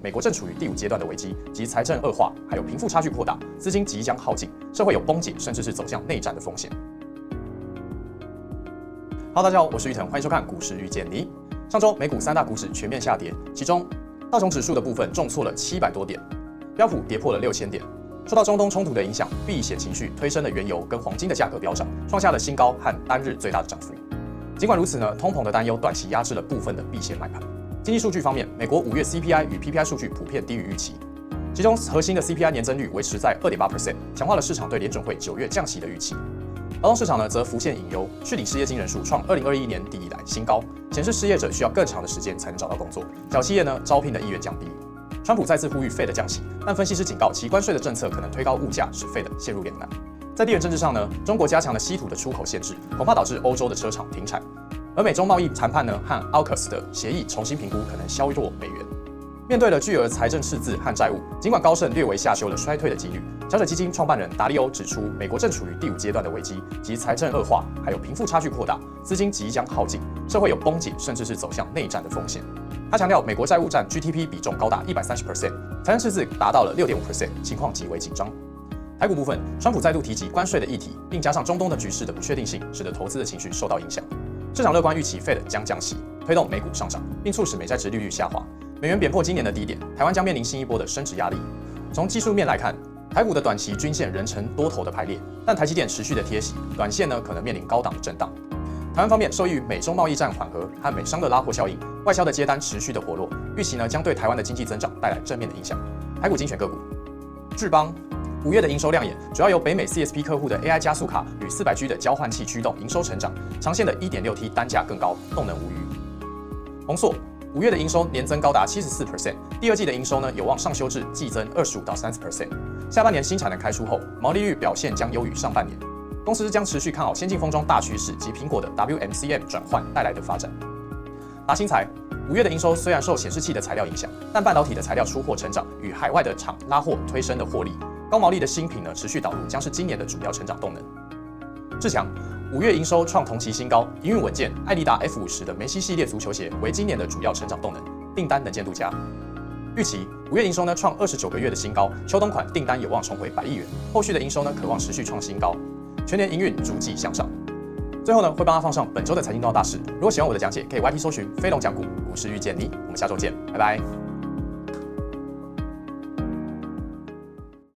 美国正处于第5阶段的危机及财政恶化，还有贫富差距扩大，资金即将耗尽，社会有崩解甚至是走向内战的风险。Hello， 大家好，我是玉腾，欢迎收看股市遇见你。上周美股3大股指全面下跌，其中道琼指数的部分重挫了700多点，标普跌破了6000点。受到中东冲突的影响，避险情绪推升了原油跟黄金的价格飙涨，创下了新高和单日最大的涨幅。尽管如此呢，通膨的担忧短期压制了部分的避险买盘。经济数据方面，美国5月 CPI 与 PPI 数据普遍低于预期，其中核心的 CPI 年增率维持在 2.8%， 强化了市场对联准会9月降息的预期。劳动市场呢则浮现隐忧，续领失业金人数创2021年底以来新高，显示失业者需要更长的时间才能找到工作，小企业呢招聘的意愿降低。川普再次呼吁 Fed 降息，但分析师警告其关税的政策可能推高物价，使 Fed 陷入两难。在地缘政治上呢，中国加强了稀土的出口限制，恐怕导致欧洲的车厂停产。而美中贸易谈判呢和 AUKUS 的协议重新评估可能削弱美元。面对了巨额财政赤字和债务，尽管高盛略微下修了衰退的几率，桥水基金创办人达利欧指出，美国正处于第5阶段的危机及财政恶化，还有贫富差距扩大，资金即将耗尽，社会有崩解甚至是走向内战的风险。他强调，美国债务占 GDP 比重高达130%， 财政赤字达到了 6.5%， 情况极为紧张。台股部分，川普再度提及关税的议题，并加上中东的局势的不确定性，使得投资的情绪受到影响。市场乐观预期 Fed 将降息，推动美股上涨，并促使美债殖利率下滑。美元贬破今年的低点，台湾将面临新一波的升值压力。从技术面来看，台股的短期均线仍呈多头的排列，但台积电持续的贴息，短线呢可能面临高档的震荡。台湾方面，受益于美中贸易战缓和和美商的拉货效应，外销的接单持续的活络，预期呢将对台湾的经济增长带来正面的影响。台股精选个股，智邦5月的营收亮眼，主要由北美 CSP 客户的 AI 加速卡与400G 的交换器驱动营收成长，长线的 1.6T 单价更高，动能无虞。宏硕5月的营收年增高达 74%， 第二季的营收呢有望上修至季增25%到30%。下半年新产能开出后，毛利率表现将优于上半年。公司将持续看好先进封装大趋势及苹果的 WMCM 转换带来的发展。达新材5月的营收虽然受显示器的材料影响，但半导体的材料出货成长与海外的厂拉货推升的获利，高毛利的新品呢持续导入，将是今年的主要成长动能。志强5月营收创同期新高，营运稳健，艾迪达 F50的梅西系列足球鞋为今年的主要成长动能，订单能见度佳。预期5月营收呢创29个月的新高，秋冬款订单有望重回100亿元，后续的营收呢可望持续创新高，全年营运逐季向上。最后呢会帮他放上本周的财经重要大事，如果喜欢我的讲解，可以 YT 搜寻飞龙讲股，股市遇见你，我们下周见，拜拜。